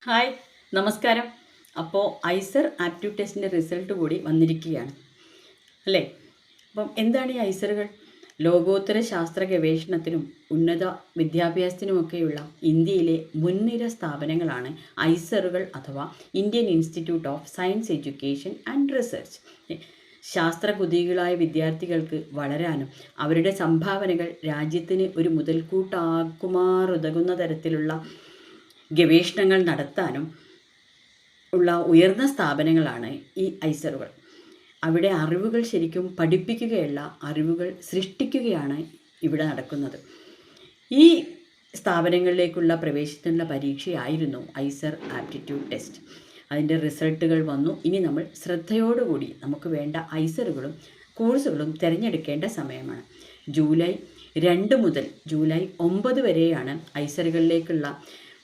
Hi, നമസ്കാരം. അപ്പോൾ IISER aptitude ടെസ്റ്റിൻ്റെ result കൂടി വന്നിരിക്കുകയാണ് അല്ലേ? അപ്പം എന്താണ് ഈ ഐസറുകൾ? ലോകോത്തര ശാസ്ത്ര ഗവേഷണത്തിനും ഉന്നത വിദ്യാഭ്യാസത്തിനുമൊക്കെയുള്ള ഇന്ത്യയിലെ മുൻനിര സ്ഥാപനങ്ങളാണ് ഐസറുകൾ അഥവാ Indian institute of science education and research. ശാസ്ത്രകുതികളായ വിദ്യാർത്ഥികൾക്ക് വളരാനും അവരുടെ സംഭാവനകൾ രാജ്യത്തിന് ഒരു മുതൽക്കൂട്ടാക്കുമാറുതകുന്ന തരത്തിലുള്ള ഗവേഷണങ്ങൾ നടത്താനും ഉള്ള ഉയർന്ന സ്ഥാപനങ്ങളാണ് ഈ ഐസറുകൾ. അവിടെ അറിവുകൾ ശരിക്കും പഠിപ്പിക്കുകയല്ല, അറിവുകൾ സൃഷ്ടിക്കുകയാണ് ഇവിടെ നടക്കുന്നത്. ഈ സ്ഥാപനങ്ങളിലേക്കുള്ള പ്രവേശനത്തിനുള്ള പരീക്ഷയായിരുന്നു ഐസർ ആപ്റ്റിറ്റ്യൂഡ് ടെസ്റ്റ്. അതിൻ്റെ റിസൾട്ടുകൾ വന്നു. ഇനി നമ്മൾ ശ്രദ്ധയോടുകൂടി നമുക്ക് വേണ്ട ഐസറുകളും കോഴ്സുകളും തിരഞ്ഞെടുക്കേണ്ട സമയമാണ്. ജൂലൈ 2 മുതൽ ജൂലൈ 9 വരെയാണ് ഐസറുകളിലേക്കുള്ള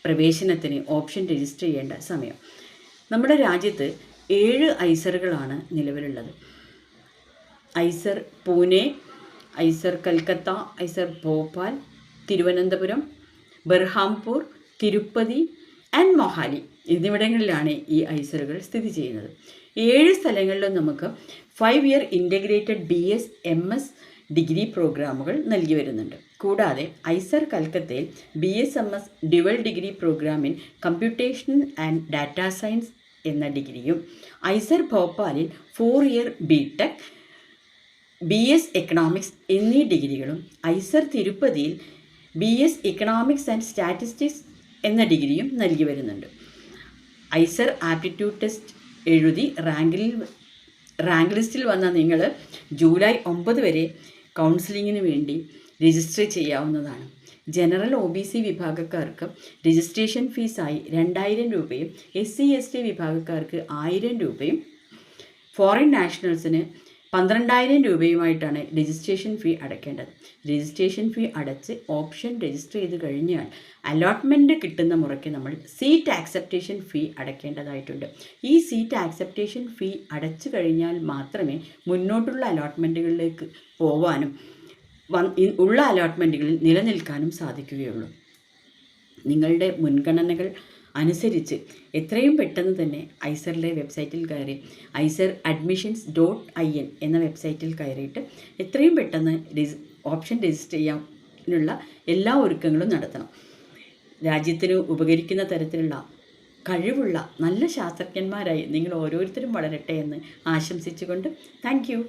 പ്രവേശനത്തിന് ഓപ്ഷൻ രജിസ്റ്റർ ചെയ്യേണ്ട സമയം. നമ്മുടെ രാജ്യത്ത് 7 ഐസറുകളാണ് നിലവിലുള്ളത്. ഐസർ പൂനെ, ഐസർ കൽക്കത്ത, ഐസർ ഭോപ്പാൽ, തിരുവനന്തപുരം, ബർഹാംപൂർ, തിരുപ്പതി ആൻഡ് മൊഹാലി എന്നിവിടങ്ങളിലാണ് ഈ ഐസറുകൾ സ്ഥിതി ചെയ്യുന്നത്. 7 സ്ഥലങ്ങളിലും നമുക്ക് 5 year integrated BS MS degree പ്രോഗ്രാമുകൾ നൽകി വരുന്നുണ്ട്. കൂടാതെ ഐസർ കൽക്കത്തയിൽ BSMS ഡ്യുവൽ ഡിഗ്രി പ്രോഗ്രാമിൽ കമ്പ്യൂട്ടേഷൻ ആൻഡ് ഡാറ്റാ സയൻസ് എന്ന ഡിഗ്രിയും, ഐസർ ഭോപ്പാലിൽ 4 ഇയർ BTech BS എക്കണോമിക്സ് എന്നീ ഡിഗ്രികളും, ഐസർ തിരുപ്പതിയിൽ BS എക്കണോമിക്സ് ആൻഡ് സ്റ്റാറ്റിസ്റ്റിക്സ് എന്ന ഡിഗ്രിയും നൽകി വരുന്നുണ്ട്. ഐസർ ആപ്റ്റിറ്റ്യൂഡ് ടെസ്റ്റ് എഴുതി റാങ്ക് ലിസ്റ്റിൽ വന്ന നിങ്ങൾ ജൂലൈ 9 വരെ കൗൺസിലിങ്ങിന് വേണ്ടി രജിസ്റ്റർ ചെയ്യാവുന്നതാണ്. ജനറൽ OBC വിഭാഗക്കാർക്ക് രജിസ്ട്രേഷൻ ഫീസായി 2000 രൂപയും SC ST വിഭാഗക്കാർക്ക് 1000 രൂപയും ഫോറിൻ നാഷണൽസിന് 12,000 രൂപയുമായിട്ടാണ് രജിസ്ട്രേഷൻ ഫീ അടയ്ക്കേണ്ടത്. രജിസ്ട്രേഷൻ ഫീ അടച്ച് ഓപ്ഷൻ രജിസ്റ്റർ ചെയ്ത് കഴിഞ്ഞാൽ അലോട്ട്മെൻറ്റ് കിട്ടുന്ന മുറയ്ക്ക് നമ്മൾ സീറ്റ് ആക്സെപ്റ്റേഷൻ ഫീ അടയ്ക്കേണ്ടതായിട്ടുണ്ട്. ഈ സീറ്റ് ആക്സെപ്റ്റേഷൻ ഫീ അടച്ചു കഴിഞ്ഞാൽ മാത്രമേ മുന്നോട്ടുള്ള അലോട്ട്മെൻറ്റുകളിലേക്ക് പോവാനും ഉള്ള അലോട്ട്മെൻറ്റുകളിൽ നിലനിൽക്കാനും സാധിക്കുകയുള്ളൂ. നിങ്ങളുടെ മുൻഗണനകൾ അനുസരിച്ച് എത്രയും പെട്ടെന്ന് തന്നെ ഐസറിലെ വെബ്സൈറ്റിൽ കയറി ISER-admissions.in എന്ന വെബ്സൈറ്റിൽ കയറിയിട്ട് എത്രയും പെട്ടെന്ന് ഓപ്ഷൻ രജിസ്റ്റർ ചെയ്യാനുള്ള എല്ലാ ഒരുക്കങ്ങളും നടത്തണം. രാജ്യത്തിന് ഉപകരിക്കുന്ന തരത്തിലുള്ള കഴിവുള്ള നല്ല ശാസ്ത്രജ്ഞന്മാരായി നിങ്ങൾ ഓരോരുത്തരും വളരട്ടെ എന്ന് ആശംസിച്ചുകൊണ്ട് താങ്ക് യു.